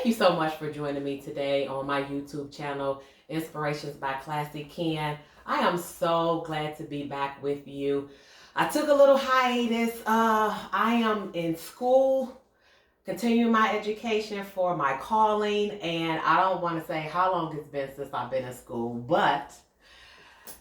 Thank you so much for joining me today on my YouTube channel, Inspirations by Classic Ken. I am so glad to be back with you. I took a little hiatus. I am in school, continuing my education for my calling, and I don't want to say how long it's been since I've been in school, but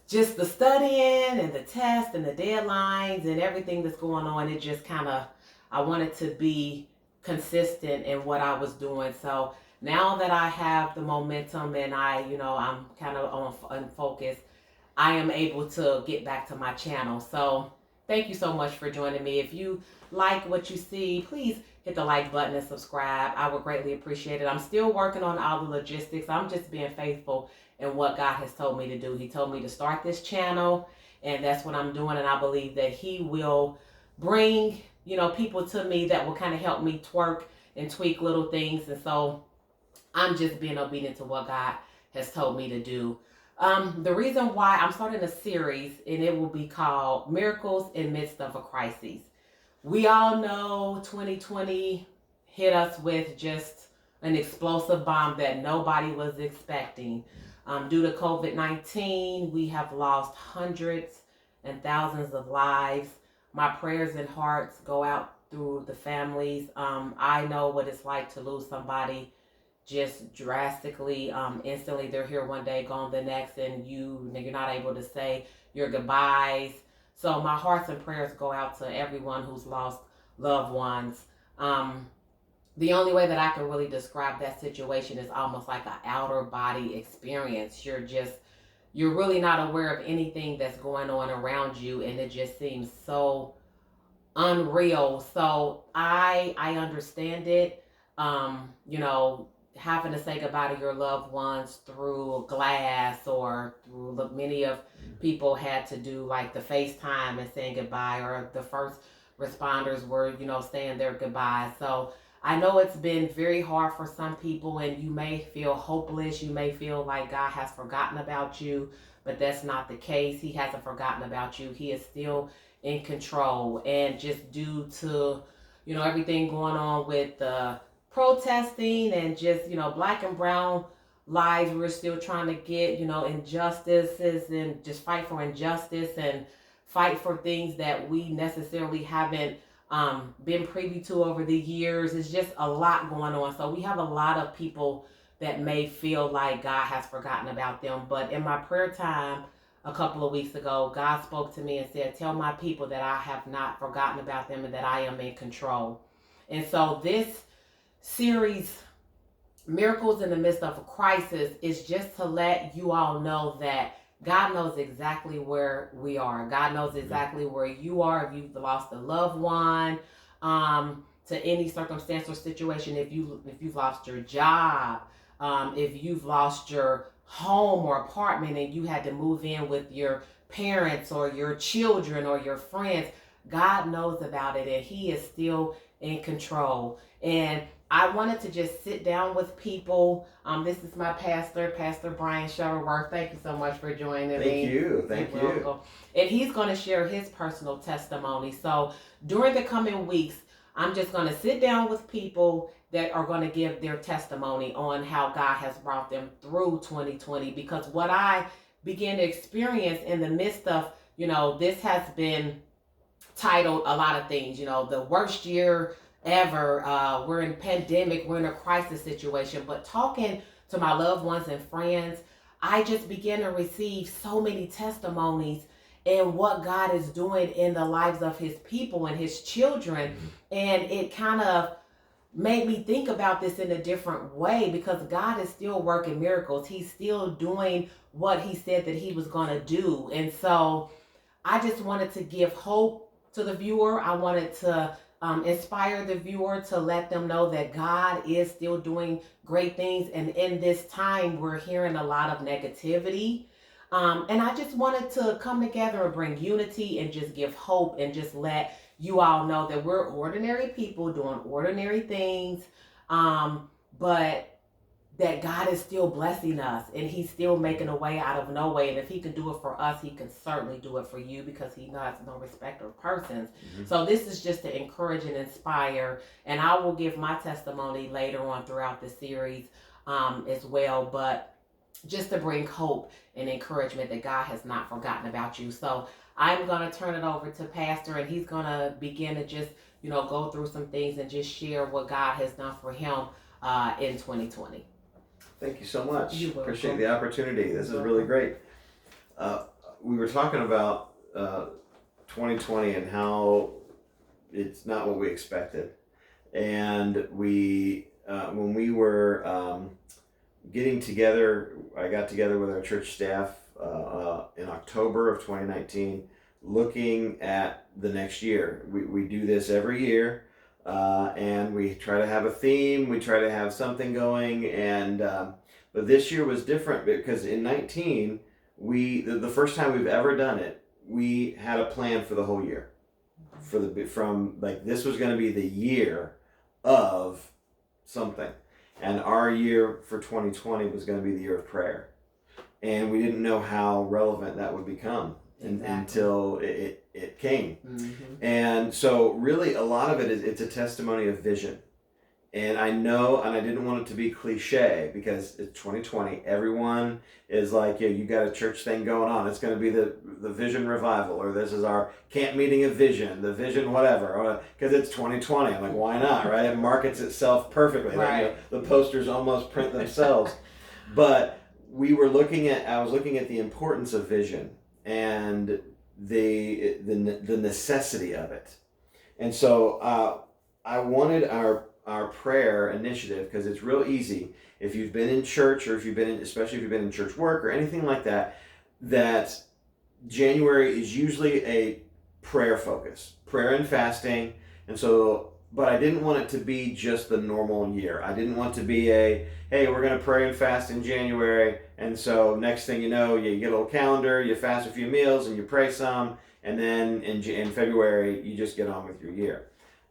just the studying and the tests and the deadlines and everything that's going on, it just kind of, I wanted to be consistent in what I was doing. So now that I have the momentum and I'm kind of on focus, I am able to get back to my channel. So thank you so much for joining me. If you like what you see, please hit the like button and subscribe. I would greatly appreciate it. I'm still working on all the logistics. I'm just being faithful in what God has told me to do. He told me to start this channel, and that's what I'm doing. And I believe that He will bring, people to me that will kind of help me twerk and tweak little things. And so I'm just being obedient to what God has told me to do. The reason why I'm starting a series, and it will be called Miracles in Midst of a Crisis. We all know 2020 hit us with just an explosive bomb that nobody was expecting. Due to COVID-19, we have lost hundreds and thousands of lives. My prayers and hearts go out through the families. I know what it's like to lose somebody just drastically, instantly. They're here one day, gone the next, and you're not able to say your goodbyes. So my hearts and prayers go out to everyone who's lost loved ones. The only way that I can really describe that situation is almost like an outer body experience. You're really not aware of anything that's going on around you, and it just seems so unreal. So I understand it. Having to say goodbye to your loved ones through glass, or through many of people had to do like the FaceTime and saying goodbye, or the first responders were, saying their goodbye. So I know it's been very hard for some people, and you may feel hopeless. You may feel like God has forgotten about you, but that's not the case. He hasn't forgotten about you. He is still in control. And just due to, everything going on with the protesting and just, black and brown lives, we're still trying to get, injustices, and just fight for injustice and fight for things that we necessarily haven't been privy to over the years. It's just a lot going on. So we have a lot of people that may feel like God has forgotten about them. But in my prayer time a couple of weeks ago, God spoke to me and said, tell my people that I have not forgotten about them and that I am in control. And so this series, Miracles in the Midst of a Crisis, is just to let you all know that God knows exactly where we are. God knows exactly where you are. If you've lost a loved one, to any circumstance or situation, if you've lost your job, if you've lost your home or apartment and you had to move in with your parents or your children or your friends, God knows about it, and He is still in control. And I wanted to just sit down with people. This is my pastor, Pastor Brian Shuttleworth. Thank you so much for joining me. Thank you. And he's going to share his personal testimony. So during the coming weeks, I'm just going to sit down with people that are going to give their testimony on how God has brought them through 2020. Because what I began to experience in the midst of, this has been titled a lot of things, the worst year ever. We're in a pandemic, we're in a crisis situation. But talking to my loved ones and friends, I just began to receive so many testimonies and what God is doing in the lives of His people and His children. And it kind of made me think about this in a different way, because God is still working miracles. He's still doing what He said that He was going to do. And so I just wanted to give hope to the viewer. I wanted to inspire the viewer, to let them know that God is still doing great things. And in this time, we're hearing a lot of negativity. And I just wanted to come together and bring unity and just give hope, and just let you all know that we're ordinary people doing ordinary things. But that God is still blessing us and he's still making a way out of no way. And if he can do it for us, he can certainly do it for you because he has no respect of persons. Mm-hmm. So this is just to encourage and inspire. And I will give my testimony later on throughout the series as well. But just to bring hope and encouragement that God has not forgotten about you. So I'm going to turn it over to Pastor, and he's going to begin to just, go through some things and just share what God has done for him in 2020. Thank you so much. Appreciate the opportunity. This is really great. We were talking about 2020 and how it's not what we expected. And when we were getting together, I got together with our church staff in October of 2019, looking at the next year. We do this every year, and we try to have a theme, we try to have something going, and but this year was different because in 19, the first time we've ever done it, we had a plan for the whole year. This was going to be the year of something. And our year for 2020 was going to be the year of prayer. And we didn't know how relevant that would become until it came. Mm-hmm. And so really a lot of it's a testimony of vision. And I know, and I didn't want it to be cliche because it's 2020. Everyone is like, yeah, you got a church thing going on. It's going to be the vision revival, or this is our camp meeting of vision, the vision whatever, because it's 2020. I'm like, why not, right? It markets itself perfectly. Right. Like, the posters almost print themselves. But I was looking at the importance of vision and the necessity of it. And so I wanted our prayer initiative, because it's real easy if you've been in church, or especially if you've been in church work or anything like that, that January is usually a prayer focus, prayer and fasting. And so, but I didn't want it to be just the normal year. I didn't want to be hey, we're going to pray and fast in January, and so next thing you know, you get a little calendar, you fast a few meals and you pray some, and then in February you just get on with your year.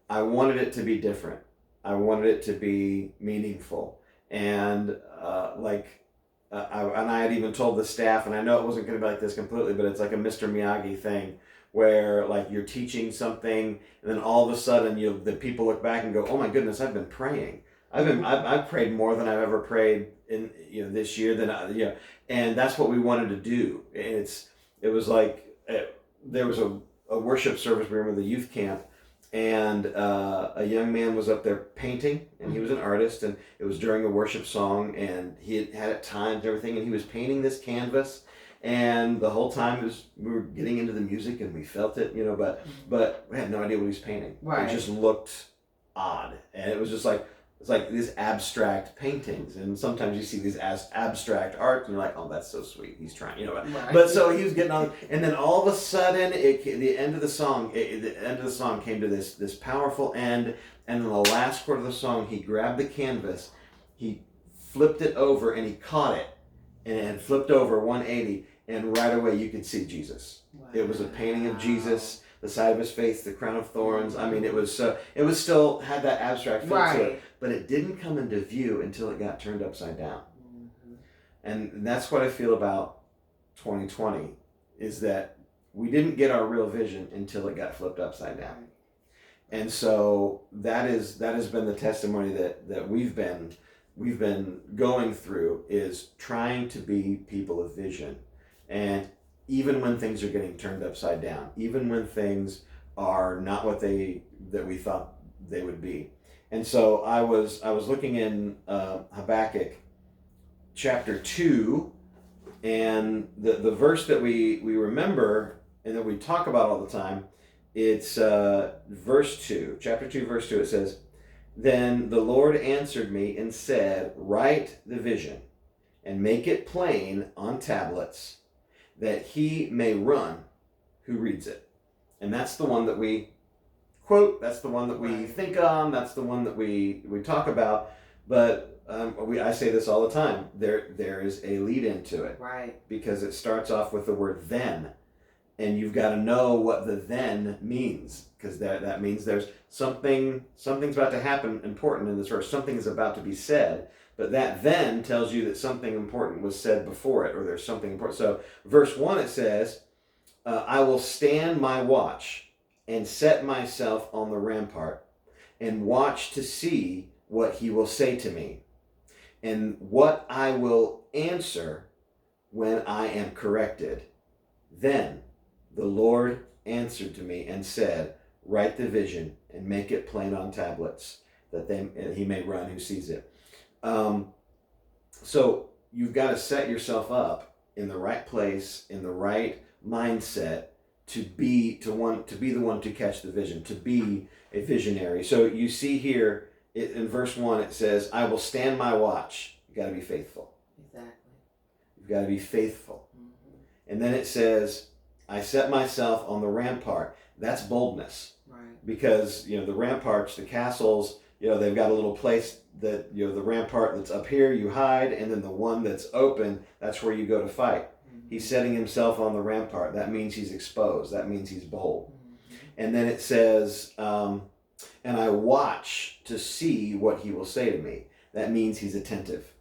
I wanted it to be different. I wanted it to be meaningful, and I had even told the staff, and I know it wasn't going to be like this completely, but it's like a Mr. Miyagi thing, where like you're teaching something, and then all of a sudden the people look back and go, "Oh my goodness, I've been praying. I've prayed more than I've ever prayed in this year and that's what we wanted to do. There was a worship service we were in with a youth camp. And a young man was up there painting, and he was an artist, and it was during a worship song, and he had it timed and everything, and he was painting this canvas, and the whole time we were getting into the music, and we felt it, but we had no idea what he was painting. Right. It just looked odd, and it was just like, it's like these abstract paintings, and sometimes you see these abstract art, and you're like, oh, that's so sweet. He's trying, Right. But so he was getting on, and then all of a sudden, the end of the song came to this powerful end, and in the last quarter of the song, he grabbed the canvas, he flipped it over, and he caught it, and flipped over 180, and right away you could see Jesus. Wow. It was a painting of Jesus. The side of his face, the crown of thorns. I mean, it was still had that abstract feel to it, but it didn't come into view until it got turned upside down. Mm-hmm. And that's what I feel about 2020, is that we didn't get our real vision until it got flipped upside down. And so that has been the testimony that we've been going through, is trying to be people of vision. And even when things are getting turned upside down, even when things are not what that we thought they would be. And so I was looking in Habakkuk chapter 2, and the verse that we remember and that we talk about all the time, it's verse 2, chapter 2, verse 2. It says, "Then the Lord answered me and said, write the vision and make it plain on tablets, that he may run who reads it." And that's the one that we quote, that's the one that we think on, that's the one that we talk about. But I say this all the time, there is a lead into it. Right. Because it starts off with the word then. And you've got to know what the then means, because that means there's something's about to happen important in this verse. Something is about to be said. But that then tells you that something important was said before it, or there's something important. So verse 1, it says, I will stand my watch and set myself on the rampart and watch to see what he will say to me and what I will answer when I am corrected. Then the Lord answered to me and said, write the vision and make it plain on tablets, that he may run who sees it. So you've got to set yourself up in the right place, in the right mindset to be the one to catch the vision, to be a visionary. So you see here in verse 1, it says, I will stand my watch. You've got to be faithful. Exactly. You've got to be faithful. Mm-hmm. And then it says, I set myself on the rampart. That's boldness. Right. Because, the ramparts, the castles, they've got a little place that, the rampart that's up here, you hide, and then the one that's open, that's where you go to fight. Mm-hmm. He's setting himself on the rampart. That means he's exposed. That means he's bold. Mm-hmm. And then it says, and I watch to see what he will say to me. That means he's attentive.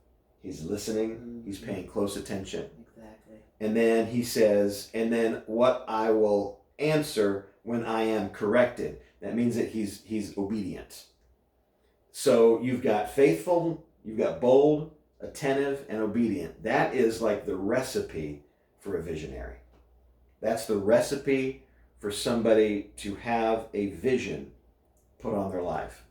He's listening. Mm-hmm. He's paying close attention. Exactly. And then he says, and then what I will answer when I am corrected. That means that he's obedient. So you've got faithful, you've got bold, attentive, and obedient. That is like the recipe for a visionary. That's the recipe for somebody to have a vision put on their life.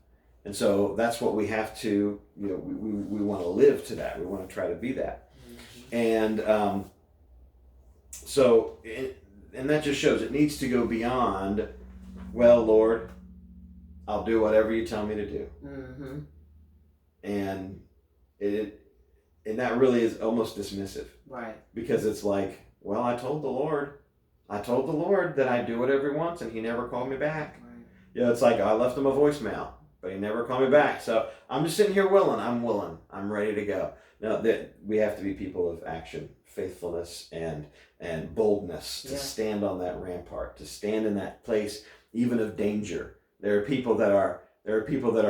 And so that's what we have to, we want to live to that. We want to try to be that. Mm-hmm. And and that just shows it needs to go beyond, well, Lord, I'll do whatever you tell me to do. Mm-hmm. And that really is almost dismissive. Right. Because it's like, well, I told the Lord that I'd do whatever he wants, and he never called me back. Right. It's like I left him a voicemail, but he never called me back. So I'm just sitting here willing. I'm ready to go. Now that we have to be people of action, faithfulness, and boldness to stand on that rampart, to stand in that place even of danger. There are people that are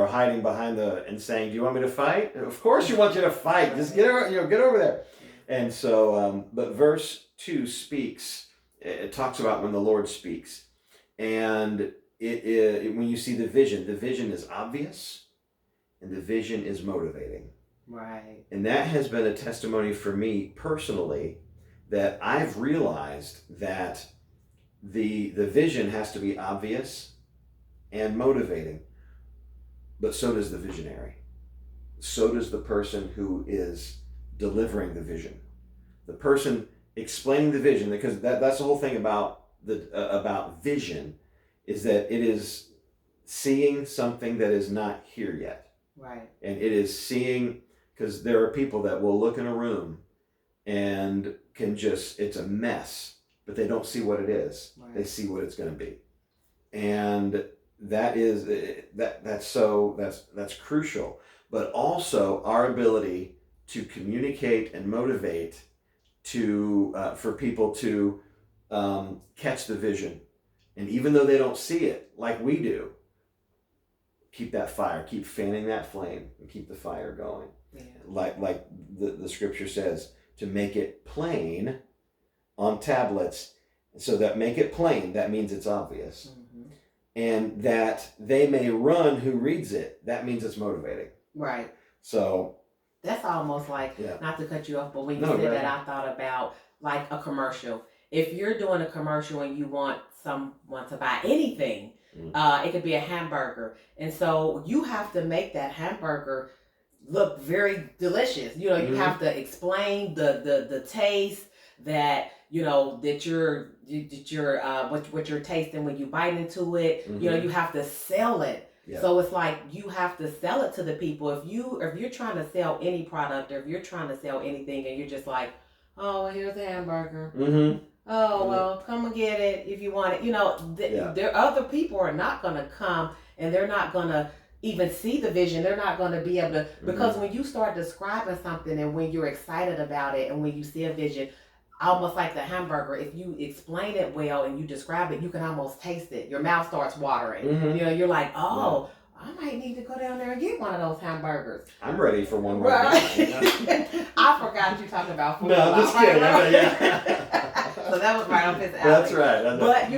hiding behind and saying, "Do you want me to fight?" Of course, you want you to fight. Just get over there. And so, but verse 2 speaks. It talks about when the Lord speaks, and when you see the vision is obvious, and the vision is motivating. Right. And that has been a testimony for me personally, that I've realized that the vision has to be obvious and motivating, but so does the visionary. So does the person who is delivering the vision. The person explaining the vision, because that's the whole thing about vision, is that it is seeing something that is not here yet. Right. And it is seeing, because there are people that will look in a room and it's a mess, but they don't see what it is. Right. They see what it's going to be. And that's crucial. But also our ability to communicate and motivate for people to catch the vision. And even though they don't see it like we do, keep that fire, keep fanning that flame, and keep the fire going. Yeah. Like the scripture says, to make it plain on tablets. So that make it plain, that means it's obvious. Mm-hmm. And that they may run who reads it, that means it's motivating. Right. So that's almost like, not to cut you off, but when you said that, I thought about like a commercial. If you're doing a commercial and you want someone to buy anything, it could be a hamburger. And so you have to make that hamburger look very delicious. You have to explain the taste, that that you're tasting when you bite into it. Mm-hmm. You have to sell it. Yeah. So it's like you have to sell it to the people. If you're trying to sell any product, or if you're trying to sell anything, and you're just like, oh, here's a hamburger. Mm-hmm. Oh, well, come and get it if you want it. There other people are not going to come, and they're not going to even see the vision. They're not going to be able to, because when you start describing something, and when you're excited about it, and when you see a vision, almost like the hamburger, if you explain it well and you describe it, you can almost taste it. Your mouth starts watering. Mm-hmm. You're like, oh, I might need to go down there and get one of those hamburgers. I'm ready for one Right. right now. You know? I forgot you talked about food. No, I'm just kidding. Yeah. So that was right off his alley. That's right. But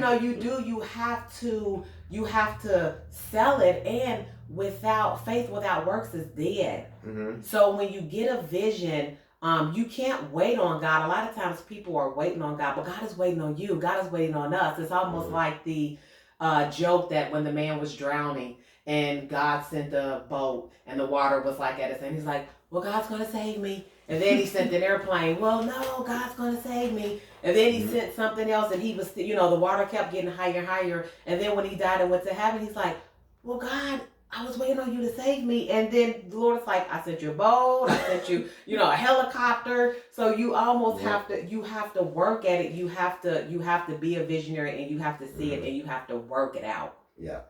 you have to sell it, and without faith, without works is dead. Mm-hmm. So when you get a vision, you can't wait on God. A lot of times people are waiting on God, but God is waiting on you. God is waiting on us. It's almost like the joke that when the man was drowning and God sent the boat and the water was like at his end, he's like, well, God's going to save me. And then he sent an airplane. Well, no, God's going to save me. And then he sent something else, and he was, the water kept getting higher and higher. And then when he died and went to heaven, he's like, well, God, I was waiting on you to save me. And then the Lord's like, I sent you a boat, I sent you, a helicopter. So you almost have to work at it. You have to be a visionary, and you have to see it, and you have to work it out. Yeah.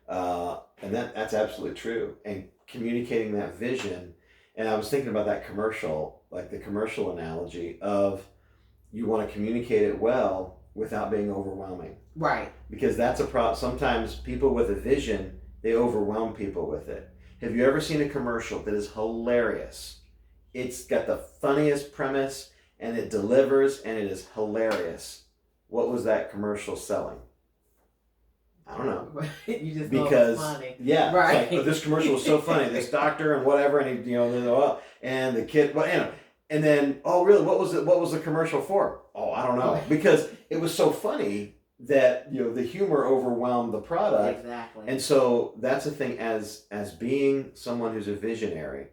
And that's absolutely true. And communicating that vision, and I was thinking about that commercial, like the commercial analogy of you want to communicate it well without being overwhelming. Right. Because that's a problem. Sometimes people with a vision, they overwhelm people with it. Have you ever seen a commercial that is hilarious? It's got the funniest premise, and it delivers, and it is hilarious. What was that commercial selling? I don't know. You just because know it's funny. Yeah, right. It's like, oh, this commercial was so funny. This doctor and whatever, and he, and the kid, and then, oh, really? What was it? What was the commercial for? Oh, I don't know, because it was so funny that the humor overwhelmed the product. Exactly. And so that's the thing. As being someone who's a visionary,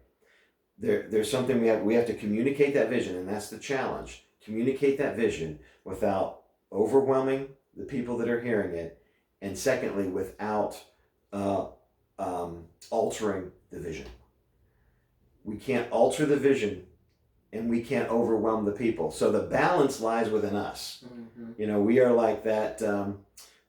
there's something we have to communicate that vision, and that's the challenge. Communicate that vision without overwhelming the people that are hearing it. And secondly, without altering the vision. We can't alter the vision, and we can't overwhelm the people. So the balance lies within us. Mm-hmm. We are like that.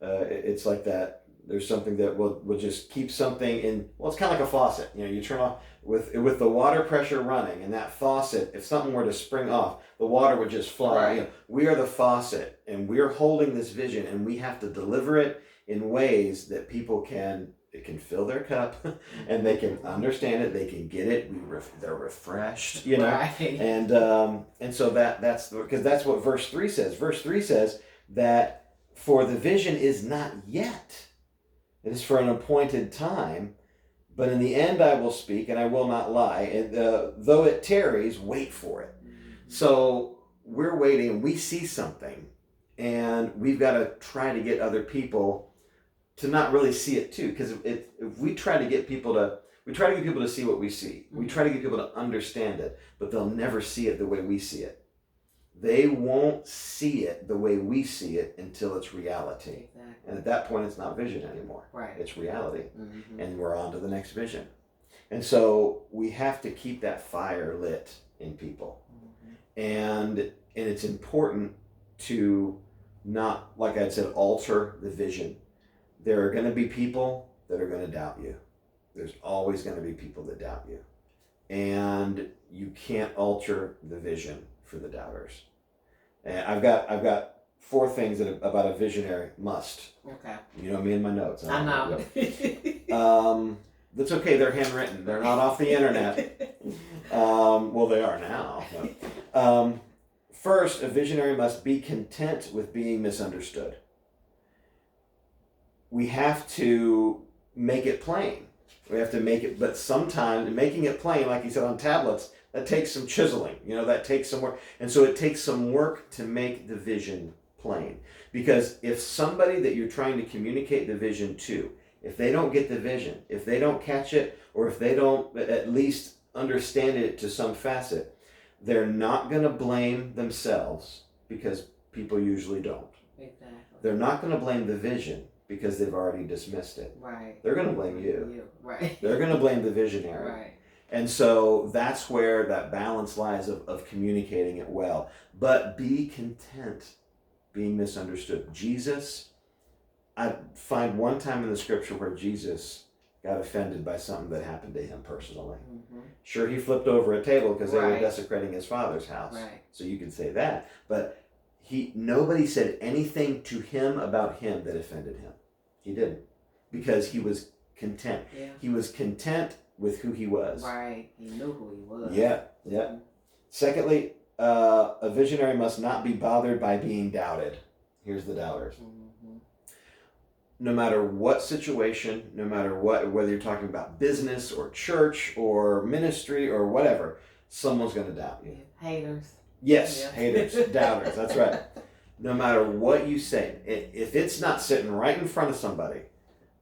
It's like that. There's something that will just keep something in. Well, it's kind of like a faucet. You turn off with the water pressure running, and that faucet, if something were to spring off, the water would just fly. Right. We are the faucet, and we're holding this vision, and we have to deliver it in ways that people can fill their cup, and they can understand it, they can get it, they're refreshed, Right. and so that's because that's what verse 3 says. Verse 3 says that for the vision is not yet, it is for an appointed time, but in the end I will speak and I will not lie, and though it tarries, wait for it. So we're waiting, we see something, and we've got to try to get other people to not really see it too, because if we try to get people to see what we see, we try to get people to understand it, but they'll never see it the way we see it. They won't see it the way we see it until it's reality. Exactly. And at that point, it's not vision anymore. Right. It's reality. Mm-hmm. And we're on to the next vision. And so we have to keep that fire lit in people. Mm-hmm. And it's important to not, like I said, alter the vision. There are going to be people that are going to doubt you. There's always going to be people that doubt you. And you can't alter the vision for the doubters. And I've got 4 things about a visionary must. Okay. Me in my notes. I know. That's okay. They're handwritten. They're not off the internet. Well, they are now. But, first, a visionary must be content with being misunderstood. We have to make it plain. We have to make it, but sometimes making it plain, like he said on tablets, that takes some chiseling. That takes some work. And so it takes some work to make the vision plain. Because if somebody that you're trying to communicate the vision to, if they don't get the vision, if they don't catch it, or if they don't at least understand it to some facet, they're not going to blame themselves, because people usually don't. Exactly. They're not going to blame the vision, because they've already dismissed it. Right. They're going to blame you. Right. They're going to blame the visionary. Right. And so that's where that balance lies of communicating it well. But be content being misunderstood. Jesus, I find one time in the scripture where Jesus got offended by something that happened to him personally. Mm-hmm. Sure, he flipped over a table because they were desecrating his father's house. Right. So you could say that. But nobody said anything to him about him that offended him. He didn't. Because he was content. Yeah. He was content with who he was. Right. He knew who he was. Yeah. Yeah. Secondly, a visionary must not be bothered by being doubted. Here's the doubters. Mm-hmm. No matter what situation, no matter what, whether you're talking about business or church or ministry or whatever, someone's going to doubt you. Yeah. Haters. Yes, Yeah. haters, doubters. That's right. No matter what you say, if it's not sitting right in front of somebody,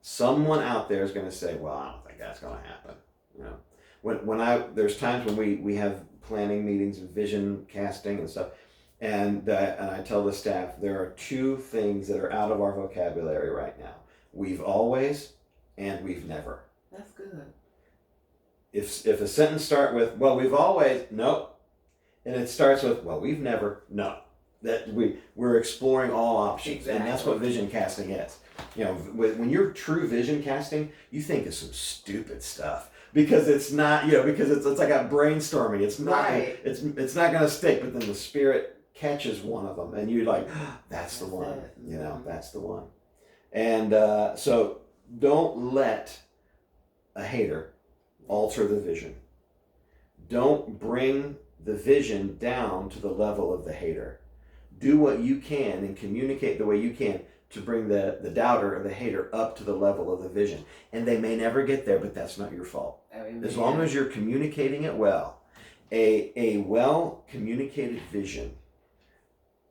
someone out there is going to say, "Well, I don't think that's going to happen." You know, there's times when we have planning meetings and vision casting and stuff, and I tell the staff there are two things that are out of our vocabulary right now: we've always and we've never. That's good. If a sentence start with, "Well, we've always," nope, and it starts with, "Well, we've never," no. That we're exploring all options, Exactly. and that's what vision casting is. You know, when you're true vision casting, you think of some stupid stuff because it's not, because it's like a brainstorming. It's not, right. it's not going to stick. But then the Spirit catches one of them, and you're like, that's the one. It. That's the one. And so don't let a hater alter the vision. Don't bring the vision down to the level of the hater. Do what you can and communicate the way you can to bring the doubter or the hater up to the level of the vision. And they may never get there, but that's not your fault. Amen. As long as you're communicating it well, a well communicated vision,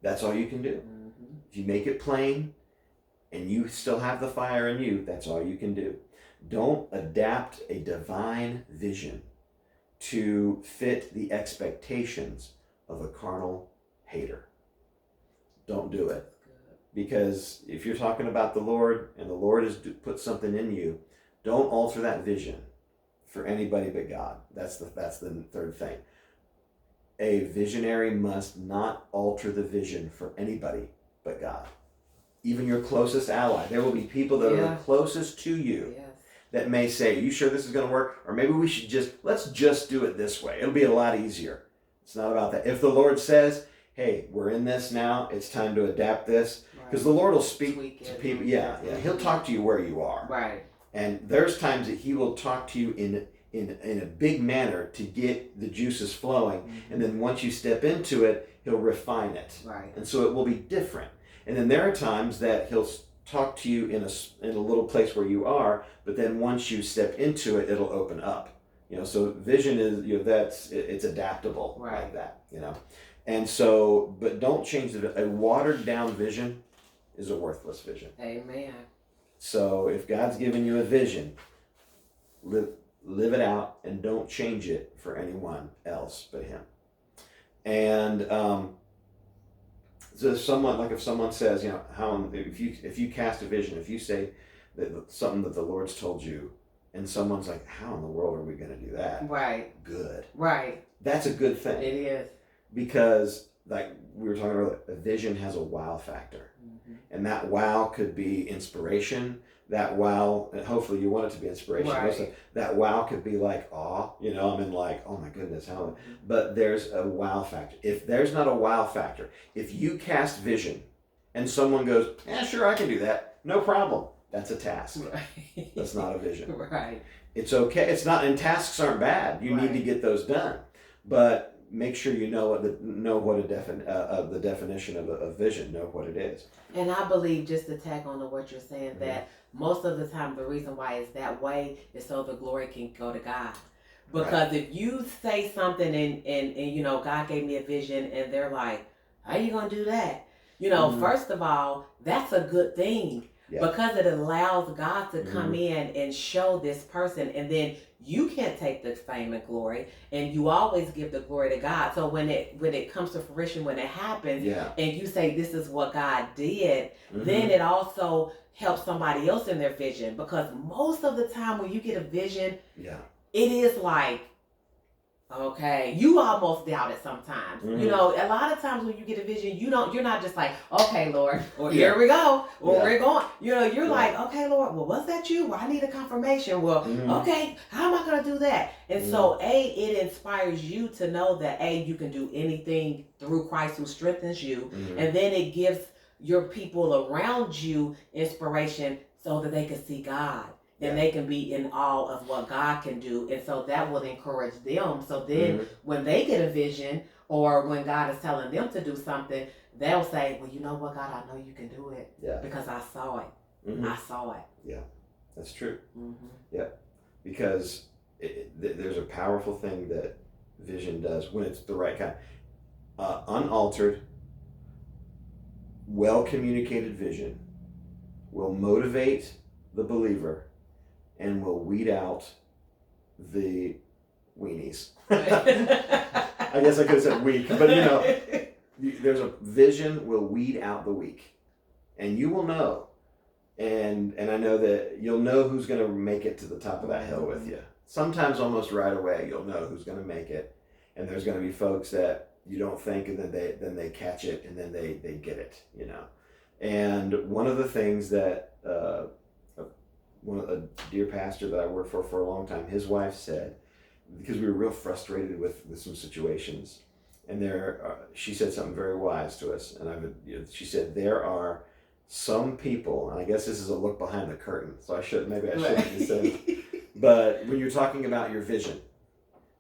that's all you can do. Mm-hmm. If you make it plain and you still have the fire in you, that's all you can do. Don't adapt a divine vision to fit the expectations of a carnal hater. Don't do it. Because if you're talking about the Lord and the Lord has put something in you, don't alter that vision for anybody but God. That's the third thing. A visionary must not alter the vision for anybody but God. Even your closest ally. There will be people that are the closest to you that may say, "You sure this is going to work? Or maybe we should let's just do it this way. It'll be a lot easier." It's not about that. If the Lord says, "Hey, we're in this now. It's time to adapt this." Because the Lord will speak to people. Yeah. He'll talk to you where you are. Right. And there's times that He will talk to you in a big manner to get the juices flowing. Mm-hmm. And then once you step into it, He'll refine it. Right. And so it will be different. And then there are times that He'll talk to you in a little place where you are, but then once you step into it, it'll open up. So vision is it's adaptable like that. And so, but don't change it. A watered down vision is a worthless vision. Amen. So if God's given you a vision, live it out and don't change it for anyone else but Him. And so if someone says, if you cast a vision, if you say that something that the Lord's told you, and someone's like, "How in the world are we going to do that?" Right. Good. Right. That's a good thing. It is. Because, like we were talking earlier, a vision has a wow factor. Mm-hmm. And that wow could be inspiration. That wow, and hopefully you want it to be inspiration. Right. That wow could be like awe. Like, oh my goodness, how. Mm-hmm. But there's a wow factor. If there's not a wow factor, if you cast vision and someone goes, "Yeah, sure, I can do that. No problem." That's a task. Right. That's not a vision. Right. It's okay. It's not, and tasks aren't bad. You need to get those done. But make sure you know the definition of a vision. Know what it is. And I believe, just to tag on to what you're saying, that most of the time the reason why it's that way is so the glory can go to God. Because if you say something and God gave me a vision and they're like, "How you gonna do that?" First of all, that's a good thing. Yeah. Because it allows God to come in and show this person, and then you can't take the fame and glory, and you always give the glory to God. So when it comes to fruition, when it happens, and you say this is what God did, then it also helps somebody else in their vision. Because most of the time when you get a vision, it is like, okay, you almost doubt it sometimes. A lot of times when you get a vision, you're not just like, "Okay, Lord," or "Here we go," or "We're going." You're like, "Okay, Lord, well, was that you? Well, I need a confirmation. Well, okay, how am I going to do that?" And so, it inspires you to know that, you can do anything through Christ who strengthens you. And then it gives your people around you inspiration so that they can see God. and they can be in awe of what God can do. And so that will encourage them. So then when they get a vision or when God is telling them to do something, they'll say, well, you know what, God, I know you can do it because I saw it. I saw it. Yeah, that's true. Yeah, because there's a powerful thing that vision does when it's the right kind. Unaltered, well communicated vision will motivate the believer and will weed out the weenies. I guess I could have said weak, but there's a vision will weed out the weak, and you will know, and I know that you'll know who's going to make it to the top of that hill with you. Sometimes almost right away you'll know who's going to make it, and there's going to be folks that you don't think, and then they catch it, and then they get it, And one of the things that a dear pastor that I worked for a long time, his wife said, because we were real frustrated with some situations, and she said something very wise to us, and she said there are some people, and I guess this is a look behind the curtain, so I shouldn't have said it, but when you're talking about your vision,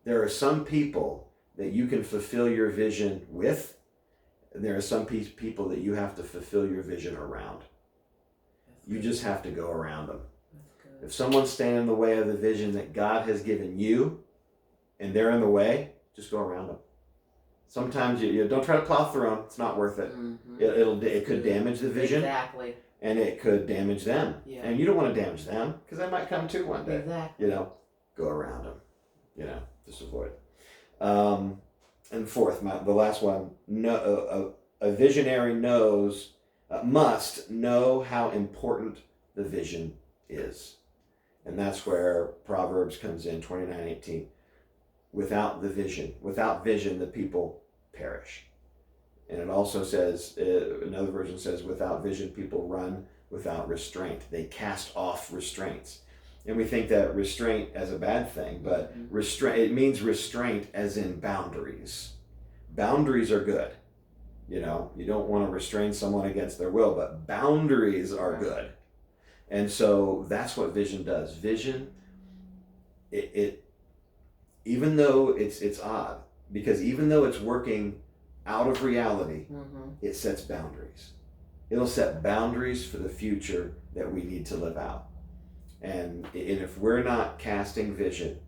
there are some people that you can fulfill your vision with, and there are some people that you have to fulfill your vision around. You just have to go around them. If someone's standing in the way of the vision that God has given you, and they're in the way, just go around them. Sometimes you don't try to plow through them. It's not worth it. It could damage the vision. Exactly. And it could damage them. Yeah. And you don't want to damage them because they might come too one day. Exactly. Go around them. Just avoid it. And fourth, the last one, a visionary must know how important the vision is. And that's where Proverbs comes in, 29:18. Without vision, the people perish. And it also says, another version says, without vision, people run without restraint. They cast off restraints. And we think that restraint as a bad thing, but it means restraint as in boundaries. Boundaries are good. You don't want to restrain someone against their will, but boundaries are good. And so that's what vision does. Vision, it even though it's odd, because even though it's working out of reality, it sets boundaries. It'll set boundaries for the future that we need to live out. And if we're not casting vision,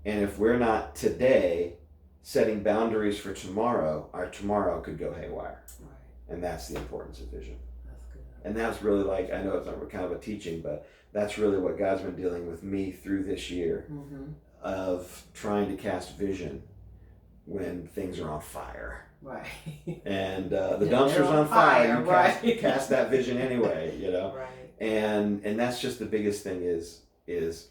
and if we're not today setting boundaries for tomorrow, our tomorrow could go haywire. Right. And that's the importance of vision. That's good. And that's really I know it's not kind of a teaching, but that's really what God's been dealing with me through this year of trying to cast vision when things are on fire. Right. And the dumpster's on fire. You cast that vision anyway, Right. And that's just the biggest thing is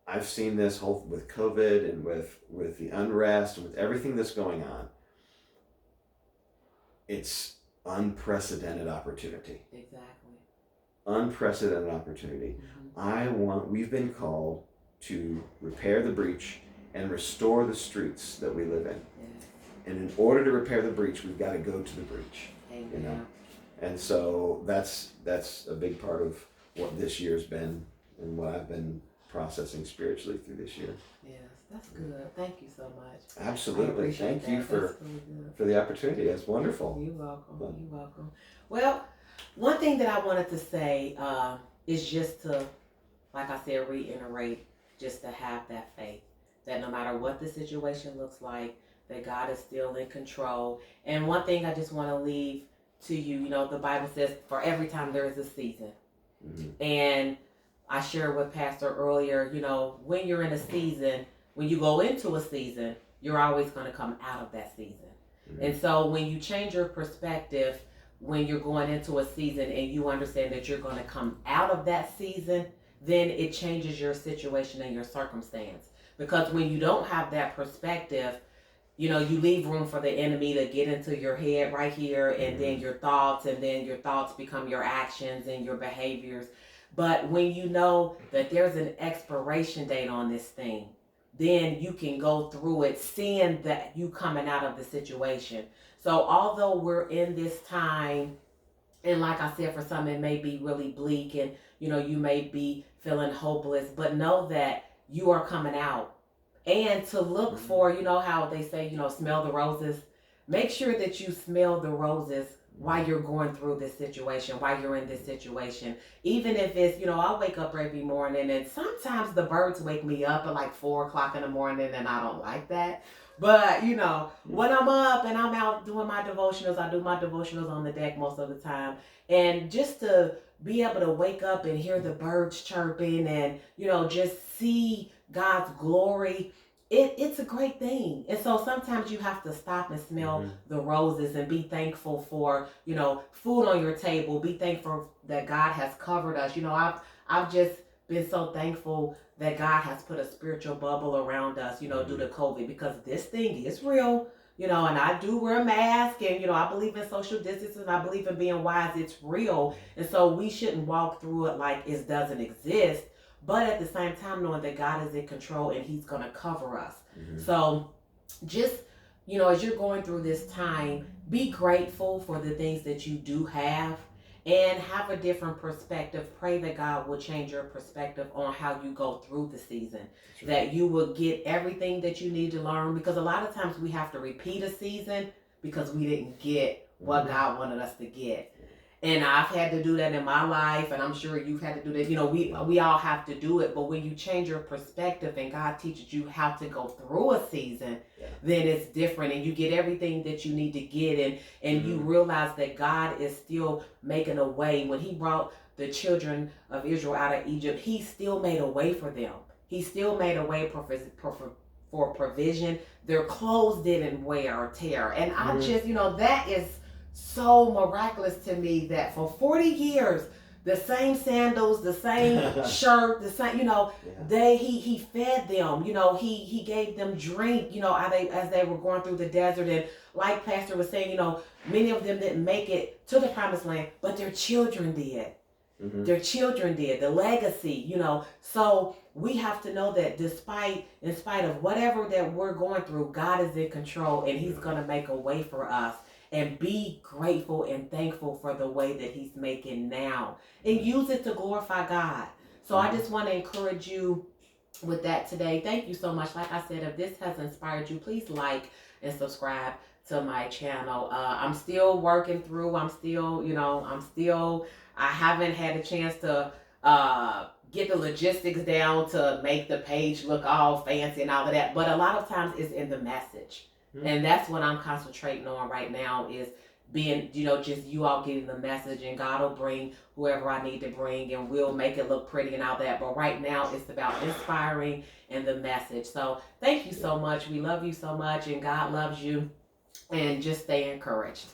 I've seen this whole with COVID and with the unrest and with everything that's going on. It's unprecedented opportunity. Exactly. Unprecedented opportunity. We've been called to repair the breach and restore the streets that we live in. Yeah. And in order to repair the breach, we've got to go to the breach. Amen. And so that's a big part of what this year's been and what I've been processing spiritually through this year. Yes, that's good. Thank you so much. Absolutely. Thank you for the opportunity. That's wonderful. You're welcome. You're welcome. Well, one thing that I wanted to say is just to, like I said, reiterate, just to have that faith that no matter what the situation looks like, that God is still in control. And one thing I just want to leave to you, the Bible says for every time there is a season. And I shared with Pastor earlier, when you're in a season, when you go into a season, you're always going to come out of that season. And so when you change your perspective, when you're going into a season and you understand that you're going to come out of that season, then it changes your situation and your circumstance. Because when you don't have that perspective, you leave room for the enemy to get into your head right here, and then your thoughts become your actions and your behaviors. But when you know that there's an expiration date on this thing, then you can go through it seeing that you coming out of the situation. So although we're in this time, and like I said, for some it may be really bleak and you may be feeling hopeless, but know that you are coming out. And to look for, how they say, smell the roses. Make sure that you smell the roses while you're going through this situation, while you're in this situation. Even if it's, I wake up every morning, and sometimes the birds wake me up at like 4 o'clock in the morning, and I don't like that. But, when I'm up and I'm out doing my devotionals, I do my devotionals on the deck most of the time. And just to be able to wake up and hear the birds chirping and, just see God's glory, it's a great thing. And so sometimes you have to stop and smell the roses and be thankful for, food on your table. Be thankful that God has covered us. I've just been so thankful that God has put a spiritual bubble around us, due to COVID, because this thing is real. And I do wear a mask, and I believe in social distancing. I believe in being wise. It's real. And so we shouldn't walk through it like it doesn't exist, but at the same time knowing that God is in control and he's going to cover us. So just, as you're going through this time, be grateful for the things that you do have and have a different perspective. Pray that God will change your perspective on how you go through the season, that you will get everything that you need to learn, because a lot of times we have to repeat a season because we didn't get what God wanted us to get. And I've had to do that in my life, and I'm sure you've had to do that. We all have to do it. But when you change your perspective and God teaches you how to go through a season, then it's different, and you get everything that you need to get, and you realize that God is still making a way. When he brought the children of Israel out of Egypt, he still made a way for them. He still made a way for provision. Their clothes didn't wear or tear. And I just, that is so miraculous to me, that for 40 years, the same sandals, the same shirt, the same, he fed them, he gave them drink, as they were going through the desert. And like Pastor was saying, many of them didn't make it to the promised land, but their children did. Their children did. The legacy, so we have to know that in spite of whatever that we're going through, God is in control, and he's going to make a way for us. And be grateful and thankful for the way that he's making now, and use it to glorify God. So I just want to encourage you with that today. Thank you so much. Like I said, if this has inspired you, please like and subscribe to my channel. I'm still working through. I haven't had a chance to get the logistics down to make the page look all fancy and all of that. But a lot of times it's in the message. And that's what I'm concentrating on right now, is being, just you all getting the message, and God will bring whoever I need to bring, and we'll make it look pretty and all that. But right now it's about inspiring and the message. So thank you so much. We love you so much, and God loves you, and just stay encouraged.